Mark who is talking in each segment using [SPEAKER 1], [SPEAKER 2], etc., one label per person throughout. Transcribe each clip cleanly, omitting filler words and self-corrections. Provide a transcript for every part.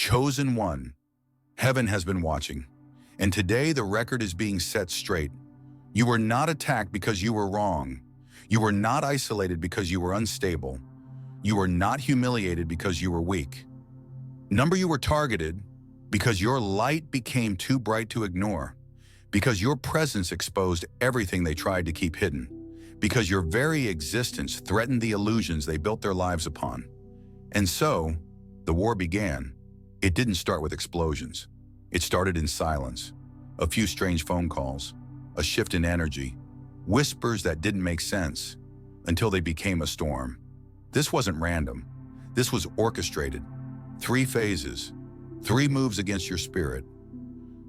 [SPEAKER 1] chosen one. Heaven has been watching. And today the record is being set straight. You were not attacked because you were wrong. You were not isolated because you were unstable. You were not humiliated because you were weak. You were targeted because your light became too bright to ignore, because your presence exposed everything they tried to keep hidden, because your very existence threatened the illusions they built their lives upon. And so, the war began. It didn't start with explosions. It started in silence. A few strange phone calls, a shift in energy, whispers that didn't make sense, until they became a storm. This wasn't random. This was orchestrated. 3 phases, 3 moves against your spirit.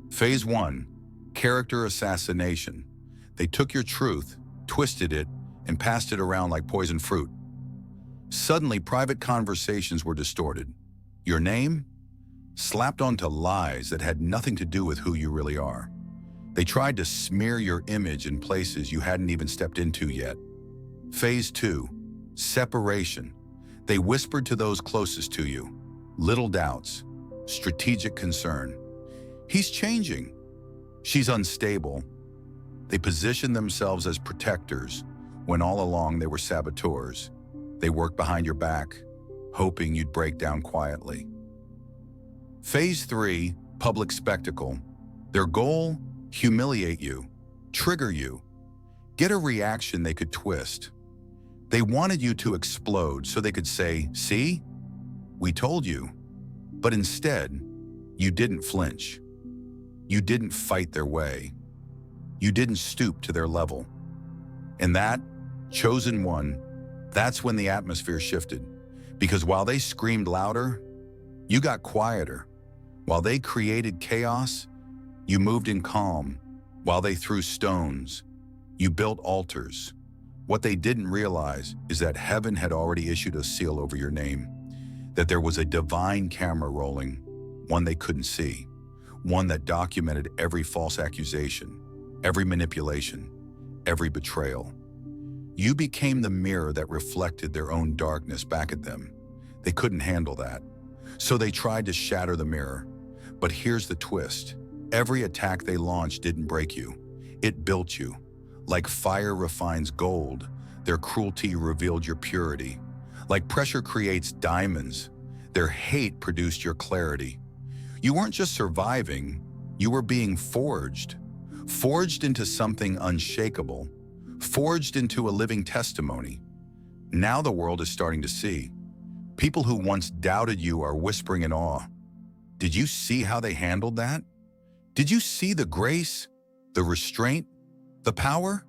[SPEAKER 1] Phase 1, character assassination. They took your truth, twisted it, and passed it around like poisoned fruit. Suddenly, private conversations were distorted. Your name? Slapped onto lies that had nothing to do with who you really are. They tried to smear your image in places you hadn't even stepped into yet. Phase 2, separation. They whispered to those closest to you. Little doubts, strategic concern. He's changing. She's unstable. They positioned themselves as protectors when all along they were saboteurs. They worked behind your back, hoping you'd break down quietly. Phase 3, public spectacle. Their goal, humiliate you, trigger you, get a reaction they could twist. They wanted you to explode so they could say, "See? We told you." But instead, you didn't flinch. You didn't fight their way. You didn't stoop to their level. And that, chosen one, that's when the atmosphere shifted. Because while they screamed louder, you got quieter. While they created chaos, you moved in calm. While they threw stones, you built altars. What they didn't realize is that heaven had already issued a seal over your name, that there was a divine camera rolling, one they couldn't see, one that documented every false accusation, every manipulation, every betrayal. You became the mirror that reflected their own darkness back at them. They couldn't handle that, so they tried to shatter the mirror. But here's the twist. Every attack they launched didn't break you. It built you. Like fire refines gold, their cruelty revealed your purity. Like pressure creates diamonds, their hate produced your clarity. You weren't just surviving, you were being forged. Forged into something unshakable. Forged into a living testimony. Now the world is starting to see. People who once doubted you are whispering in awe. Did you see how they handled that? Did you see the grace, the restraint, the power?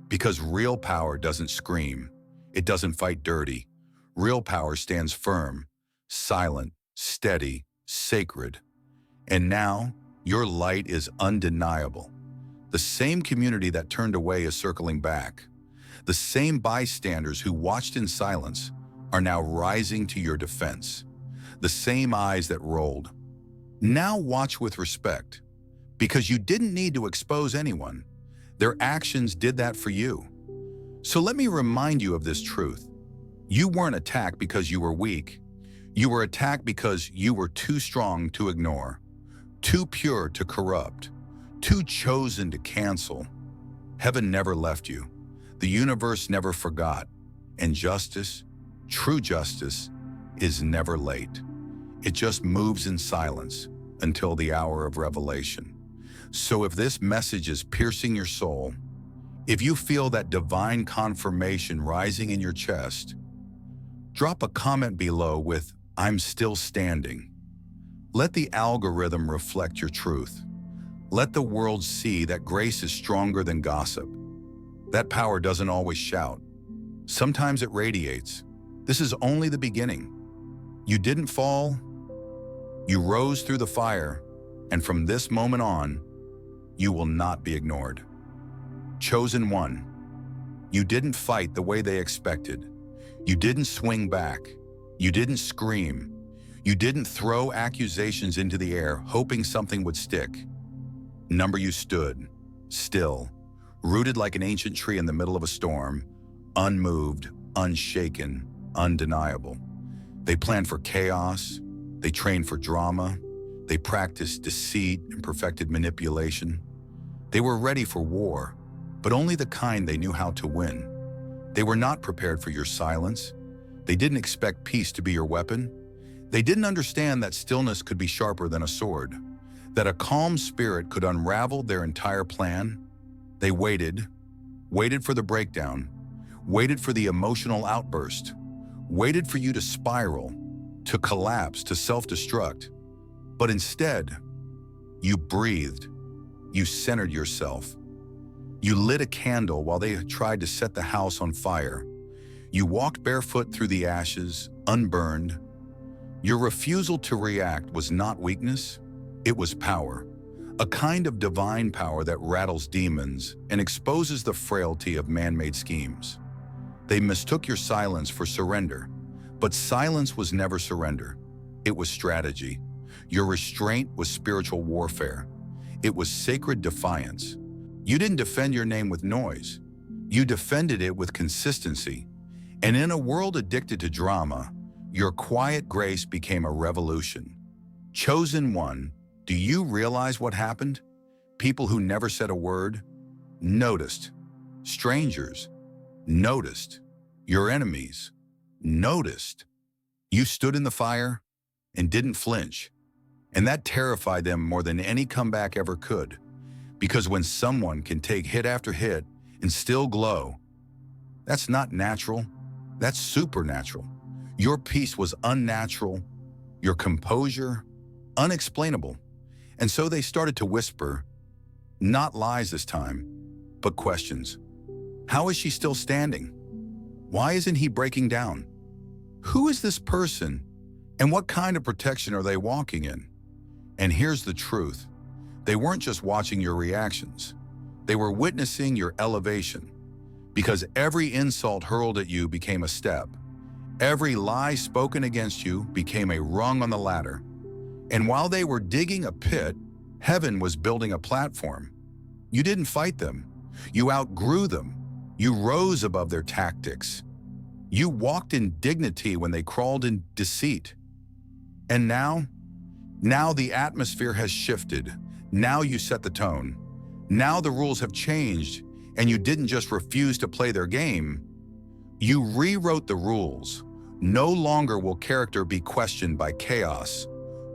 [SPEAKER 1] Because real power doesn't scream. It doesn't fight dirty. Real power stands firm, silent, steady, sacred. And now, your light is undeniable. The same community that turned away is circling back. The same bystanders who watched in silence are now rising to your defense. The same eyes that rolled. Now watch with respect, because you didn't need to expose anyone. Their actions did that for you. So let me remind you of this truth. You weren't attacked because you were weak. You were attacked because you were too strong to ignore, too pure to corrupt, too chosen to cancel. Heaven never left you. The universe never forgot. And justice, true justice, is never late. It just moves in silence until the hour of revelation. So if this message is piercing your soul, if you feel that divine confirmation rising in your chest, drop a comment below with, "I'm still standing." Let the algorithm reflect your truth. Let the world see that grace is stronger than gossip. That power doesn't always shout. Sometimes it radiates. This is only the beginning. You didn't fall. You rose through the fire, and from this moment on, you will not be ignored. Chosen one. You didn't fight the way they expected. You didn't swing back. You didn't scream. You didn't throw accusations into the air, hoping something would stick. You stood, still, rooted like an ancient tree in the middle of a storm, unmoved, unshaken, undeniable. They planned for chaos. They trained for drama. They practiced deceit and perfected manipulation. They were ready for war, but only the kind they knew how to win. They were not prepared for your silence. They didn't expect peace to be your weapon. They didn't understand that stillness could be sharper than a sword, that a calm spirit could unravel their entire plan. They waited for the breakdown, waited for the emotional outburst, waited for you to spiral, to collapse, to self-destruct. But instead, you breathed, you centered yourself. You lit a candle while they tried to set the house on fire. You walked barefoot through the ashes, unburned. Your refusal to react was not weakness, it was power. A kind of divine power that rattles demons and exposes the frailty of man-made schemes. They mistook your silence for surrender, but silence was never surrender. It was strategy. Your restraint was spiritual warfare. It was sacred defiance. You didn't defend your name with noise. You defended it with consistency. And in a world addicted to drama, your quiet grace became a revolution. Chosen one, do you realize what happened? People who never said a word noticed. Strangers noticed. Your enemies noticed. You stood in the fire and didn't flinch. And that terrified them more than any comeback ever could. Because when someone can take hit after hit and still glow, that's not natural, that's supernatural. Your peace was unnatural, your composure unexplainable. And so they started to whisper, not lies this time, but questions. How is she still standing? Why isn't he breaking down? Who is this person? And what kind of protection are they walking in? And here's the truth. They weren't just watching your reactions. They were witnessing your elevation. Because every insult hurled at you became a step. Every lie spoken against you became a rung on the ladder. And while they were digging a pit, heaven was building a platform. You didn't fight them. You outgrew them. You rose above their tactics. You walked in dignity when they crawled in deceit. And now the atmosphere has shifted. Now you set the tone. Now the rules have changed, and you didn't just refuse to play their game. You rewrote the rules. No longer will character be questioned by chaos.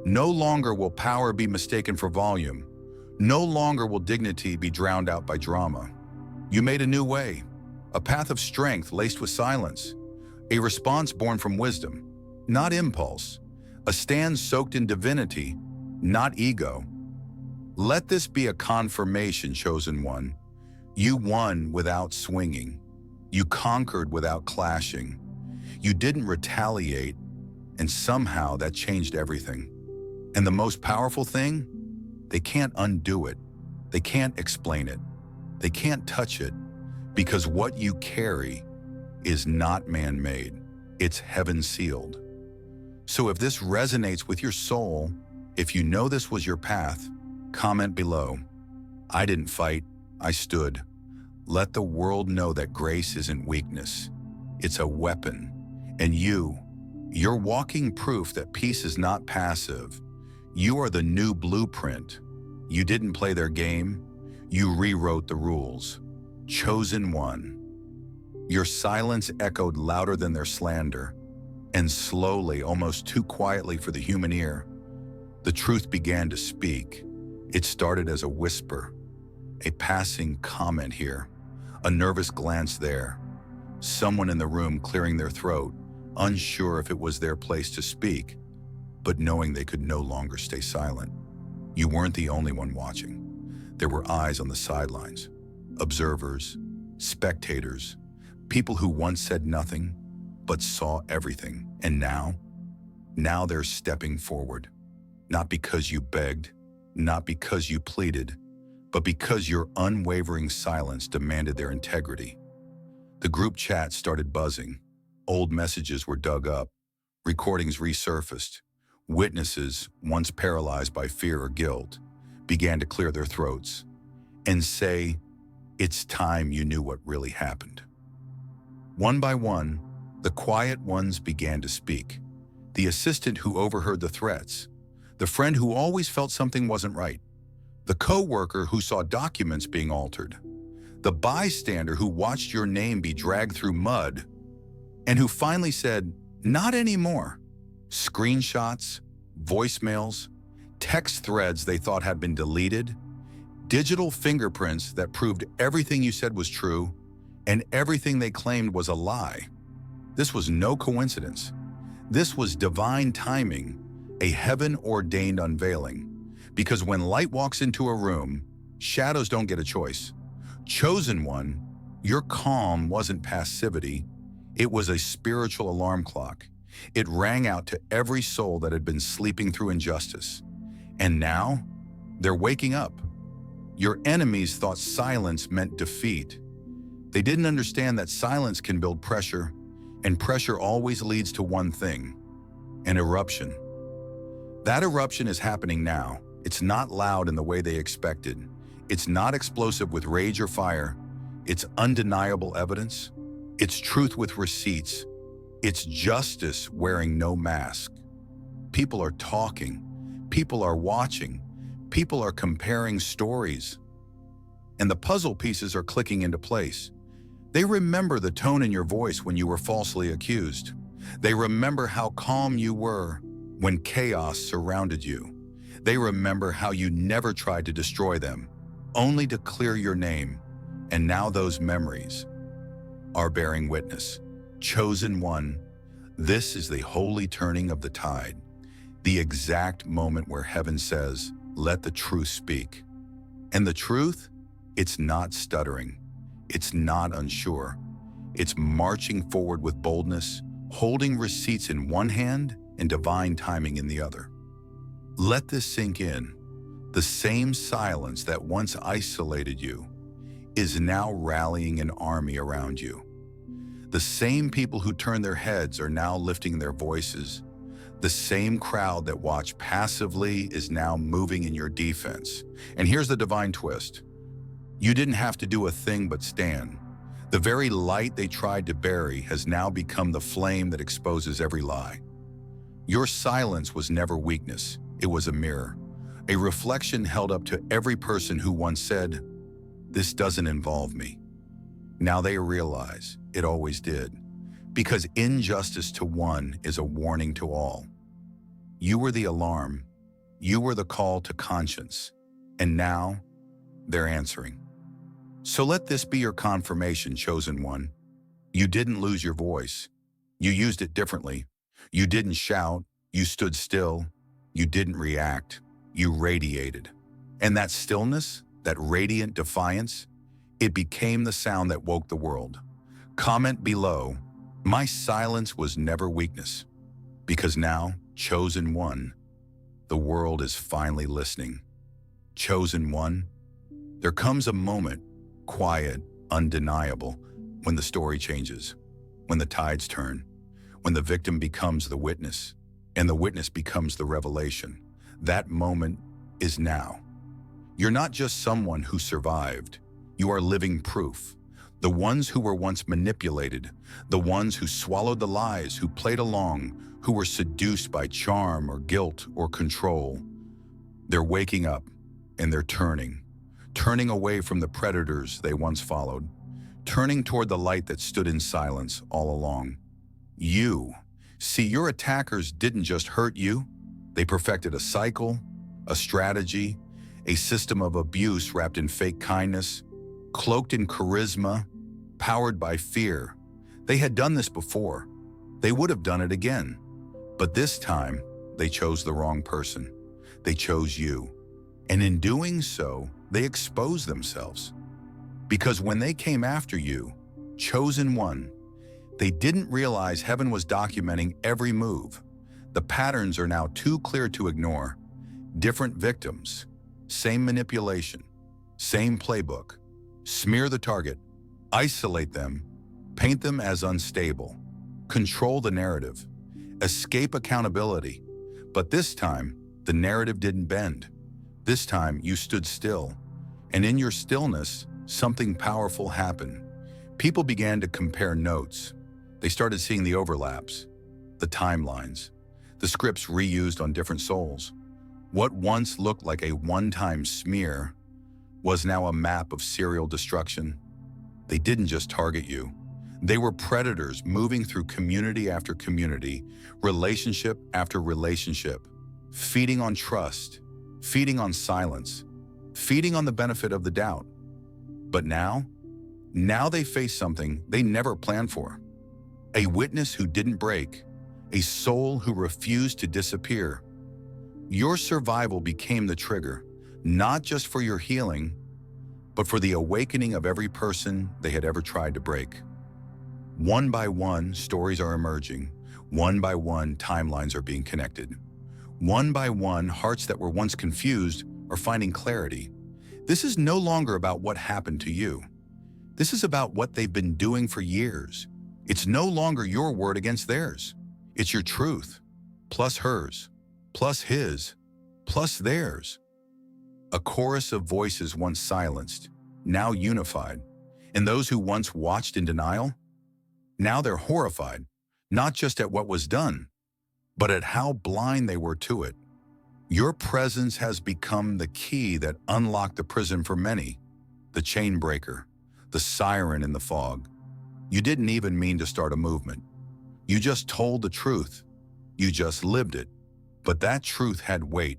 [SPEAKER 1] No longer will power be mistaken for volume. No longer will dignity be drowned out by drama. You made a new way, a path of strength laced with silence, a response born from wisdom, not impulse, a stand soaked in divinity, not ego. Let this be a confirmation, chosen one. You won without swinging. You conquered without clashing. You didn't retaliate, and somehow that changed everything. And the most powerful thing? They can't undo it. They can't explain it. They can't touch it, because what you carry is not man-made. It's heaven-sealed. So if this resonates with your soul, if you know this was your path, comment below. I didn't fight, I stood. Let the world know that grace isn't weakness. It's a weapon. And you're walking proof that peace is not passive. You are the new blueprint. You didn't play their game. You rewrote the rules. Chosen one. Your silence echoed louder than their slander. And slowly, almost too quietly for the human ear, the truth began to speak. It started as a whisper, a passing comment here, a nervous glance there, someone in the room clearing their throat, unsure if it was their place to speak, but knowing they could no longer stay silent. You weren't the only one watching. There were eyes on the sidelines, observers, spectators, people who once said nothing, but saw everything. And now they're stepping forward, not because you begged, not because you pleaded, but because your unwavering silence demanded their integrity. The group chat started buzzing. Old messages were dug up, recordings resurfaced. Witnesses, once paralyzed by fear or guilt, began to clear their throats and say, "It's time you knew what really happened." One by one, the quiet ones began to speak. the assistant who overheard the threats, the friend who always felt something wasn't right, the co-worker who saw documents being altered, the bystander who watched your name be dragged through mud, and who finally said, "Not anymore." Screenshots, voicemails, text threads they thought had been deleted, digital fingerprints that proved everything you said was true and everything they claimed was a lie. This was no coincidence. This was divine timing, a heaven-ordained unveiling. Because when light walks into a room, shadows don't get a choice. Chosen one, your calm wasn't passivity. It was a spiritual alarm clock. It rang out to every soul that had been sleeping through injustice. And now, they're waking up. Your enemies thought silence meant defeat. They didn't understand that silence can build pressure, and pressure always leads to one thing: an eruption. That eruption is happening now. It's not loud in the way they expected. It's not explosive with rage or fire. It's undeniable evidence. It's truth with receipts. It's justice wearing no mask. People are talking. People are watching. People are comparing stories. And the puzzle pieces are clicking into place. They remember the tone in your voice when you were falsely accused. They remember how calm you were when chaos surrounded you. They remember how you never tried to destroy them, only to clear your name. And now those memories are bearing witness. Chosen one, this is the holy turning of the tide, the exact moment where heaven says, "Let the truth speak." And the truth, it's not stuttering. It's not unsure. It's marching forward with boldness, holding receipts in one hand and divine timing in the other. Let this sink in. The same silence that once isolated you is now rallying an army around you. The same people who turned their heads are now lifting their voices. The same crowd that watched passively is now moving in your defense. And here's the divine twist. You didn't have to do a thing but stand. The very light they tried to bury has now become the flame that exposes every lie. Your silence was never weakness. It was a mirror, a reflection held up to every person who once said, "This doesn't involve me." Now they realize it always did, because injustice to one is a warning to all. You were the alarm. You were the call to conscience. And now they're answering. So let this be your confirmation, chosen one. You didn't lose your voice. You used it differently. You didn't shout. You stood still. You didn't react. You radiated. And that stillness, that radiant defiance, it became the sound that woke the world. Comment below, "My silence was never weakness." Because now, chosen one, the world is finally listening. Chosen one, there comes a moment, quiet, undeniable, when the story changes, when the tides turn, when the victim becomes the witness, and the witness becomes the revelation. That moment is now. You're not just someone who survived. You are living proof. The ones who were once manipulated, the ones who swallowed the lies, who played along, who were seduced by charm or guilt or control, they're waking up and they're turning away from the predators they once followed, turning toward the light that stood in silence all along. Your attackers didn't just hurt you. They perfected a cycle, a strategy, a system of abuse wrapped in fake kindness, cloaked in charisma, powered by fear. They had done this before. They would have done it again. But this time, they chose the wrong person. They chose you. And in doing so, they exposed themselves. Because when they came after you, chosen one, they didn't realize heaven was documenting every move. The patterns are now too clear to ignore. Different victims, same manipulation, same playbook. Smear the target, isolate them, paint them as unstable, control the narrative, escape accountability. But this time, the narrative didn't bend. This time, you stood still. And in your stillness, something powerful happened. People began to compare notes. They started seeing the overlaps, the timelines. the scripts reused on different souls. What once looked like a one-time smear was now a map of serial destruction. They didn't just target you. They were predators moving through community after community, relationship after relationship, feeding on trust, feeding on silence, feeding on the benefit of the doubt. But now they face something they never planned for. A witness who didn't break, a soul who refused to disappear. Your survival became the trigger, not just for your healing, but for the awakening of every person they had ever tried to break. One by one, stories are emerging. One by one, timelines are being connected. One by one, hearts that were once confused are finding clarity. This is no longer about what happened to you. This is about what they've been doing for years. It's no longer your word against theirs. It's your truth, plus hers, plus his, plus theirs. A chorus of voices once silenced, now unified. And those who once watched in denial, now they're horrified, not just at what was done, but at how blind they were to it. Your presence has become the key that unlocked the prison for many, the chain breaker, the siren in the fog. You didn't even mean to start a movement. You just told the truth. You just lived it. But that truth had weight.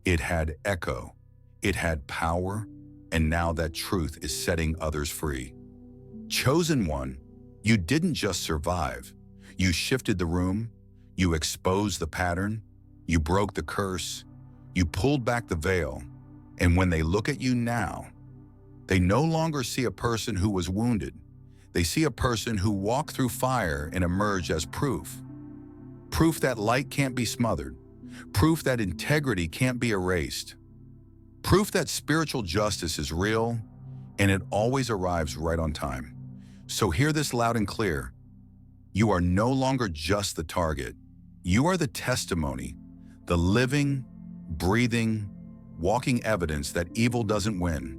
[SPEAKER 1] It had echo. It had power. And now that truth is setting others free. Chosen one, you didn't just survive. You shifted the room. You exposed the pattern. You broke the curse. You pulled back the veil. And when they look at you now, they no longer see a person who was wounded. They see a person who walked through fire and emerged as proof. Proof that light can't be smothered. Proof that integrity can't be erased. Proof that spiritual justice is real and it always arrives right on time. So hear this loud and clear. You are no longer just the target. You are the testimony, the living, breathing, walking evidence that evil doesn't win.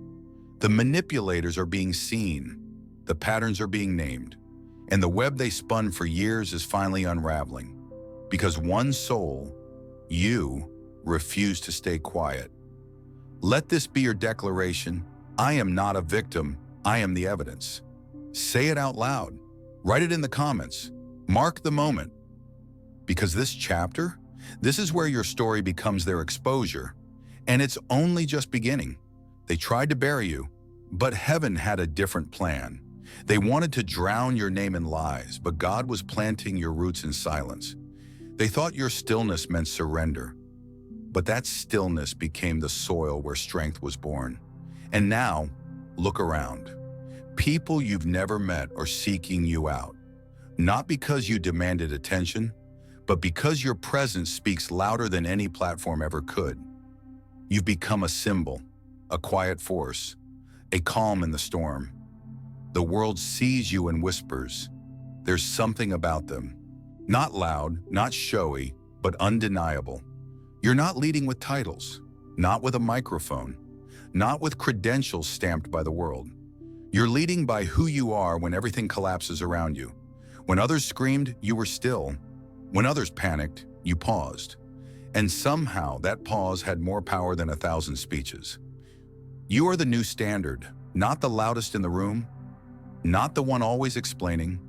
[SPEAKER 1] The manipulators are being seen. The patterns are being named, and the web they spun for years is finally unraveling. Because one soul, you, refused to stay quiet. Let this be your declaration. I am not a victim, I am the evidence. Say it out loud. Write it in the comments. Mark the moment. Because this chapter, this is where your story becomes their exposure, and it's only just beginning. They tried to bury you, but heaven had a different plan. They wanted to drown your name in lies, but God was planting your roots in silence. They thought your stillness meant surrender, but that stillness became the soil where strength was born. And now, look around. People you've never met are seeking you out, not because you demanded attention, but because your presence speaks louder than any platform ever could. You've become a symbol, a quiet force, a calm in the storm. The world sees you and whispers. There's something about them. Not loud, not showy, but undeniable. You're not leading with titles, not with a microphone, not with credentials stamped by the world. You're leading by who you are when everything collapses around you. When others screamed, you were still. When others panicked, you paused. And somehow that pause had more power than 1,000 speeches. You are the new standard, not the loudest in the room, not the one always explaining,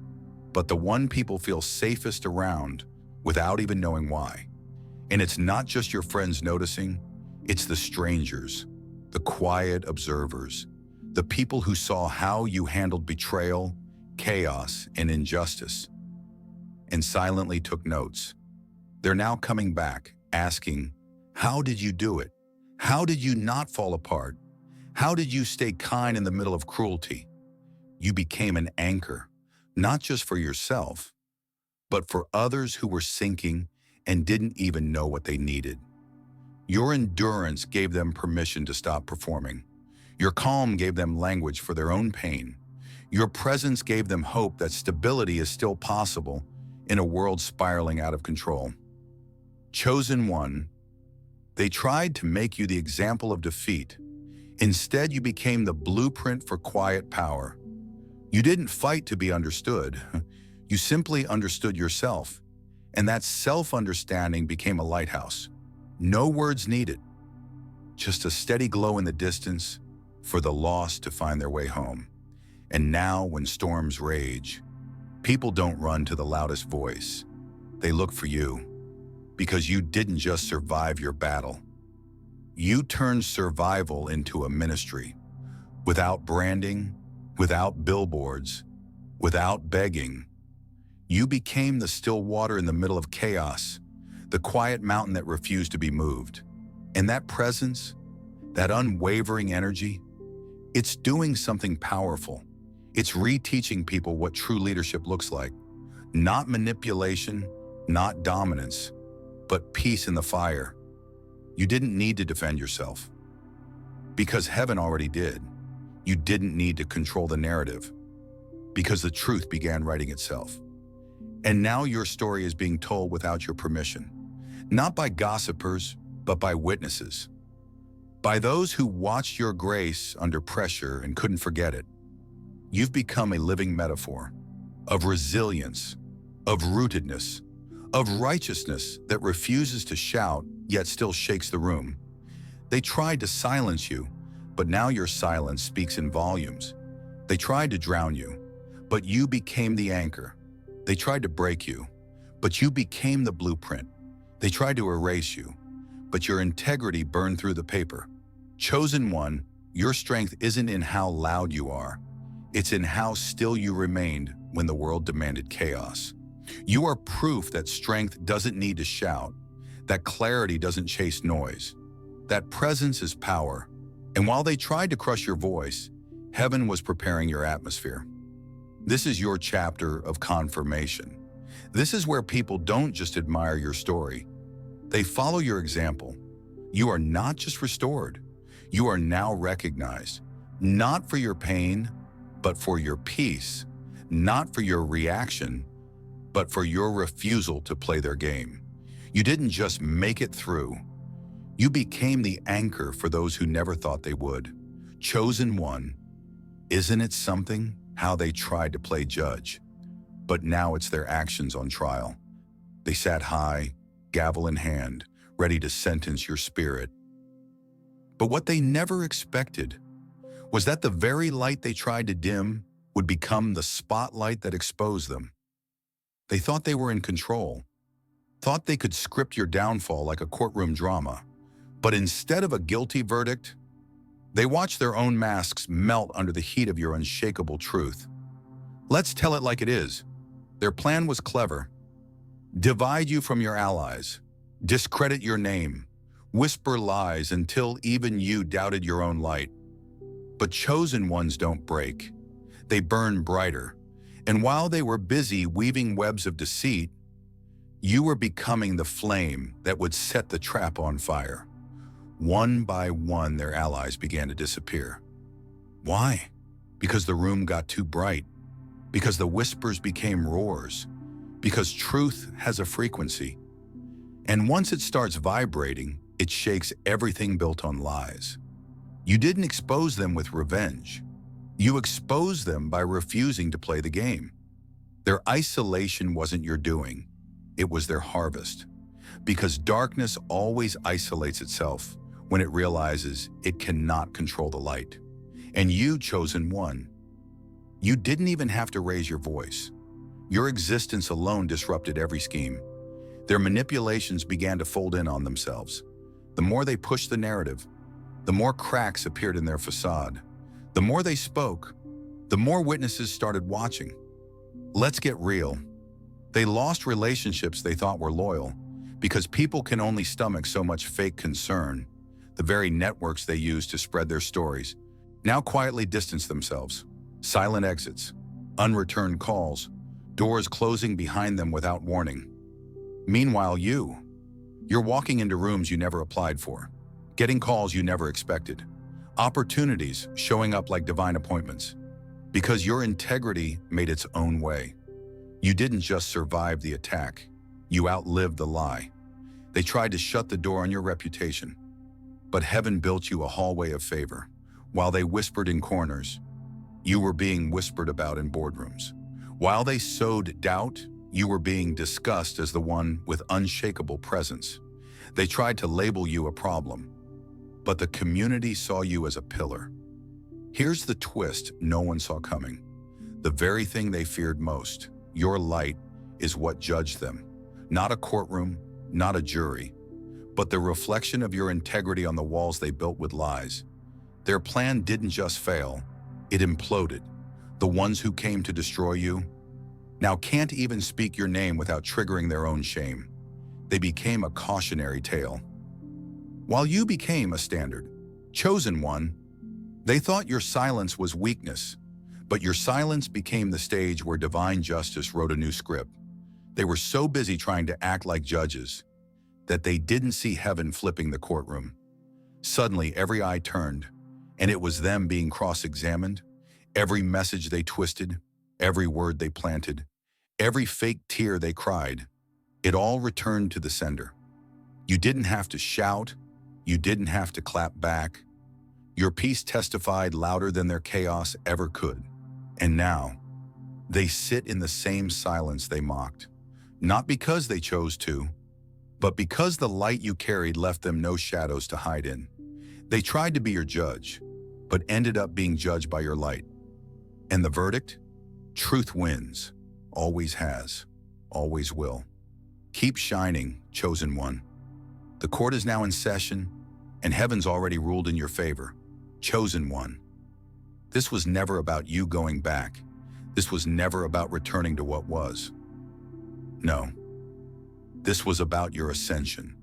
[SPEAKER 1] but the one people feel safest around without even knowing why. And it's not just your friends noticing, it's the strangers, the quiet observers, the people who saw how you handled betrayal, chaos, and injustice, and silently took notes. They're now coming back, asking, how did you do it? How did you not fall apart? How did you stay kind in the middle of cruelty? You became an anchor, not just for yourself, but for others who were sinking and didn't even know what they needed. Your endurance gave them permission to stop performing. Your calm gave them language for their own pain. Your presence gave them hope that stability is still possible in a world spiraling out of control. Chosen one, they tried to make you the example of defeat. Instead, you became the blueprint for quiet power. You didn't fight to be understood. You simply understood yourself. And that self-understanding became a lighthouse. No words needed, just a steady glow in the distance for the lost to find their way home. And now, when storms rage, people don't run to the loudest voice. They look for you, because you didn't just survive your battle. You turned survival into a ministry. Without branding, without billboards, without begging, you became the still water in the middle of chaos, the quiet mountain that refused to be moved. And that presence, that unwavering energy, it's doing something powerful. It's reteaching people what true leadership looks like. Not manipulation, not dominance, but peace in the fire. You didn't need to defend yourself, because heaven already did. You didn't need to control the narrative, because the truth began writing itself. And now your story is being told without your permission, not by gossipers, but by witnesses. By those who watched your grace under pressure and couldn't forget it. You've become a living metaphor of resilience, of rootedness, of righteousness that refuses to shout, yet still shakes the room. They tried to silence you, but now your silence speaks in volumes. They tried to drown you, but you became the anchor. They tried to break you, but you became the blueprint. They tried to erase you, but your integrity burned through the paper. Chosen one, your strength isn't in how loud you are. It's in how still you remained when the world demanded chaos. You are proof that strength doesn't need to shout, that clarity doesn't chase noise, that presence is power. And while they tried to crush your voice, heaven was preparing your atmosphere. This is your chapter of confirmation. This is where people don't just admire your story. They follow your example. You are not just restored. You are now recognized, not for your pain, but for your peace, not for your reaction, but for your refusal to play their game. You didn't just make it through. You became the anchor for those who never thought they would. Chosen one. Isn't it something how they tried to play judge? But now it's their actions on trial. They sat high, gavel in hand, ready to sentence your spirit. But what they never expected was that the very light they tried to dim would become the spotlight that exposed them. They thought they were in control, thought they could script your downfall like a courtroom drama. But instead of a guilty verdict, they watched their own masks melt under the heat of your unshakable truth. Let's tell it like it is. Their plan was clever. Divide you from your allies, discredit your name, whisper lies until even you doubted your own light. But chosen ones don't break. They burn brighter. And while they were busy weaving webs of deceit, you were becoming the flame that would set the trap on fire. One by one, their allies began to disappear. Why? Because the room got too bright. Because the whispers became roars. Because truth has a frequency. And once it starts vibrating, it shakes everything built on lies. You didn't expose them with revenge. You exposed them by refusing to play the game. Their isolation wasn't your doing. It was their harvest. Because darkness always isolates itself when it realizes it cannot control the light. And you, chosen one, you didn't even have to raise your voice. Your existence alone disrupted every scheme. Their manipulations began to fold in on themselves. The more they pushed the narrative, the more cracks appeared in their facade. The more they spoke, the more witnesses started watching. Let's get real. They lost relationships they thought were loyal because people can only stomach so much fake concern. The very networks they used to spread their stories now quietly distance themselves. Silent exits, unreturned calls, doors closing behind them without warning. Meanwhile, you're walking into rooms you never applied for, getting calls you never expected, opportunities showing up like divine appointments, because your integrity made its own way. You didn't just survive the attack, you outlived the lie. They tried to shut the door on your reputation, but heaven built you a hallway of favor. While they whispered in corners, you were being whispered about in boardrooms. While they sowed doubt, you were being discussed as the one with unshakable presence. They tried to label you a problem, but the community saw you as a pillar. Here's the twist no one saw coming. The very thing they feared most, your light, is what judged them. Not a courtroom, not a jury, but the reflection of your integrity on the walls they built with lies. Their plan didn't just fail, it imploded. The ones who came to destroy you now can't even speak your name without triggering their own shame. They became a cautionary tale. While you became a standard, chosen one, they thought your silence was weakness, but your silence became the stage where divine justice wrote a new script. They were so busy trying to act like judges that they didn't see heaven flipping the courtroom. Suddenly, every eye turned, and it was them being cross-examined. Every message they twisted, every word they planted, every fake tear they cried, it all returned to the sender. You didn't have to shout, you didn't have to clap back. Your peace testified louder than their chaos ever could. And now, they sit in the same silence they mocked, not because they chose to, but because the light you carried left them no shadows to hide in. They tried to be your judge, but ended up being judged by your light. And the verdict? Truth wins, always has, always will. Keep shining, chosen one. The court is now in session, and heaven's already ruled in your favor. Chosen one. This was never about you going back. This was never about returning to what was. No. This was about your ascension,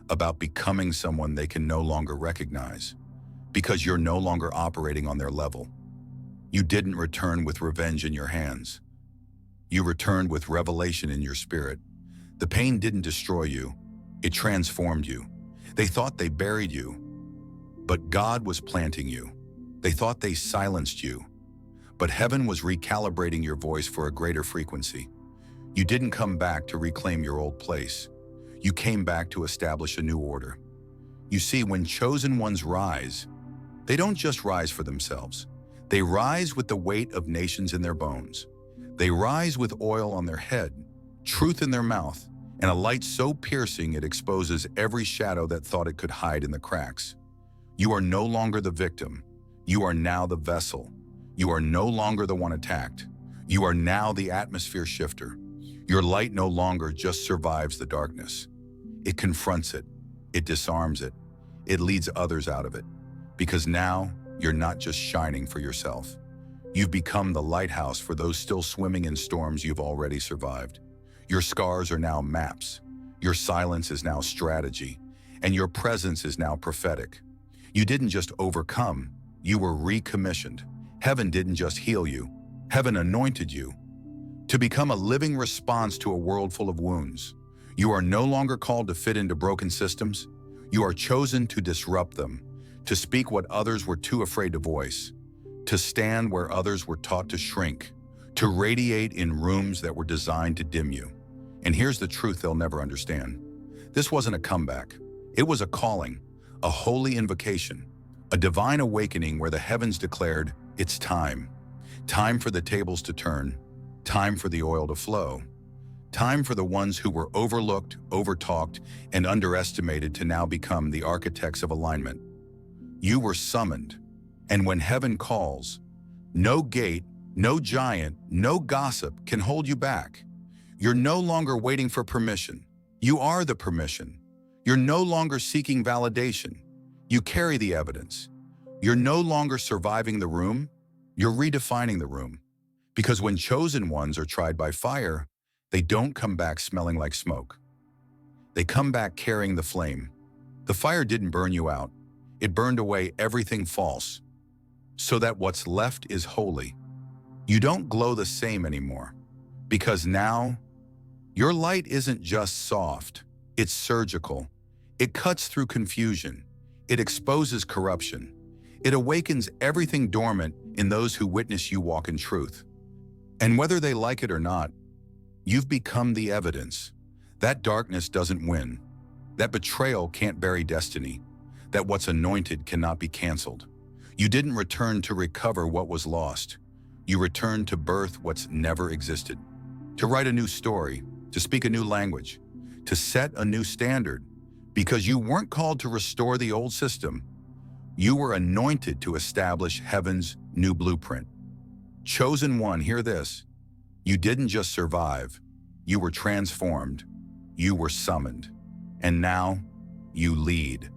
[SPEAKER 1] about becoming someone they can no longer recognize, because you're no longer operating on their level. You didn't return with revenge in your hands. You returned with revelation in your spirit. The pain didn't destroy you, it transformed you. They thought they buried you, but God was planting you. They thought they silenced you, but heaven was recalibrating your voice for a greater frequency. You didn't come back to reclaim your old place. You came back to establish a new order. You see, when chosen ones rise, they don't just rise for themselves. They rise with the weight of nations in their bones. They rise with oil on their head, truth in their mouth, and a light so piercing it exposes every shadow that thought it could hide in the cracks. You are no longer the victim. You are now the vessel. You are no longer the one attacked. You are now the atmosphere shifter. Your light no longer just survives the darkness. It confronts it. It disarms it. It leads others out of it. Because now, you're not just shining for yourself. You've become the lighthouse for those still swimming in storms you've already survived. Your scars are now maps. Your silence is now strategy. And your presence is now prophetic. You didn't just overcome, you were recommissioned. Heaven didn't just heal you. Heaven anointed you to become a living response to a world full of wounds. You are no longer called to fit into broken systems. You are chosen to disrupt them, to speak what others were too afraid to voice, to stand where others were taught to shrink, to radiate in rooms that were designed to dim you. And here's the truth they'll never understand. This wasn't a comeback. It was a calling, a holy invocation, a divine awakening where the heavens declared, it's time. Time for the tables to turn. Time for the oil to flow. Time for the ones who were overlooked, overtalked, and underestimated to now become the architects of alignment. You were summoned, and when heaven calls, no gate, no giant, no gossip can hold you back. You're no longer waiting for permission. You are the permission. You're no longer seeking validation. You carry the evidence. You're no longer surviving the room. You're redefining the room. Because when chosen ones are tried by fire, they don't come back smelling like smoke. They come back carrying the flame. The fire didn't burn you out. It burned away everything false, so that what's left is holy. You don't glow the same anymore, because now, your light isn't just soft, it's surgical. It cuts through confusion. It exposes corruption. It awakens everything dormant in those who witness you walk in truth. And whether they like it or not, you've become the evidence. That darkness doesn't win. That betrayal can't bury destiny. That what's anointed cannot be canceled. You didn't return to recover what was lost. You returned to birth what's never existed. to write a new story, to speak a new language, to set a new standard, because you weren't called to restore the old system. You were anointed to establish heaven's new blueprint. Chosen one, hear this. You didn't just survive. You were transformed. You were summoned. And now, you lead.